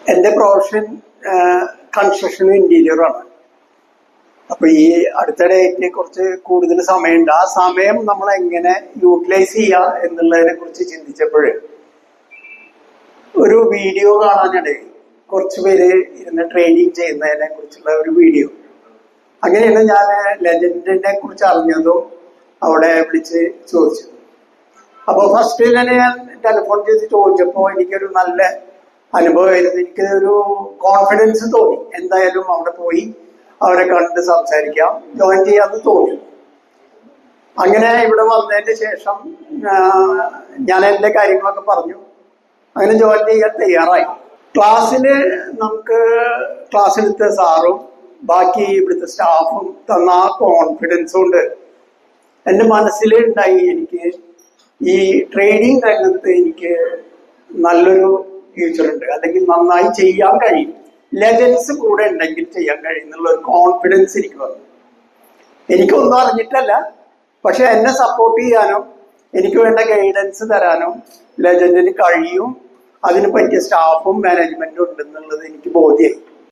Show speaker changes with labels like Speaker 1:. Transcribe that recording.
Speaker 1: എൻ്റെ പ്രൊഫഷൻ കൺസ്ട്രക്ഷനും ഇന്റീരിയറുമാണ്. അപ്പൊ ഈ അടുത്തിടെയായിട്ട് കുറച്ച് കൂടുതൽ സമയമുണ്ട്. ആ സമയം നമ്മൾ എങ്ങനെ യൂട്ടിലൈസ് ചെയ്യുക എന്നുള്ളതിനെ കുറിച്ച് ചിന്തിച്ചപ്പോൾ ഒരു വീഡിയോ കാണാനിടയിൽ കുറച്ച് പേര് ഇരുന്ന് ട്രെയിനിങ് ചെയ്യുന്നതിനെ കുറിച്ചുള്ള ഒരു വീഡിയോ. അങ്ങനെയാണ് ഞാൻ ലെജൻഡിനെ കുറിച്ച് അറിഞ്ഞതും അവിടെ വിളിച്ച് ചോദിച്ചു. അപ്പോൾ ഫസ്റ്റ് തന്നെ ഞാൻ ടെലിഫോൺ ചെയ്ത് ചോദിച്ചപ്പോൾ എനിക്കൊരു നല്ല അനുഭവമായിരുന്നു. എനിക്ക് ഒരു കോൺഫിഡൻസ് തോന്നി. എന്തായാലും അവിടെ പോയി അവരെ കണ്ട് സംസാരിക്കാം, ജോയിൻ ചെയ്യാന്ന് തോന്നി. അങ്ങനെ ഇവിടെ വന്നതിന് ശേഷം ഞാൻ എൻ്റെ കാര്യങ്ങളൊക്കെ പറഞ്ഞു. അങ്ങനെ ജോയിൻ ചെയ്യാൻ തയ്യാറായി. ക്ലാസ്സില് നമുക്ക് ക്ലാസ് എടുത്ത സാറും ബാക്കി ഇവിടുത്തെ സ്റ്റാഫും തന്ന ആ കോൺഫിഡൻസ് കൊണ്ട് എൻ്റെ മനസ്സിൽ ഉണ്ടായി എനിക്ക് ഈ ട്രേഡിംഗ് രംഗത്ത് എനിക്ക് നല്ലൊരു ഫ്യൂച്ചർ ഉണ്ട്, അല്ലെങ്കിൽ നന്നായി ചെയ്യാൻ കഴിയും, ലെജൻസ് കൂടെ ഉണ്ടെങ്കിൽ ചെയ്യാൻ കഴിയും എന്നുള്ള ഒരു കോൺഫിഡൻസ് എനിക്ക് വന്നു. എനിക്കൊന്നും അറിഞ്ഞിട്ടല്ല, പക്ഷെ എന്നെ സപ്പോർട്ട് ചെയ്യാനും എനിക്ക് വേണ്ട ഗൈഡൻസ് തരാനും ലെജൻഡിന് കഴിയും. അതിന് പറ്റിയ സ്റ്റാഫും മാനേജ്മെന്റും ഉണ്ടെന്നുള്ളത് എനിക്ക് ബോധ്യമായി.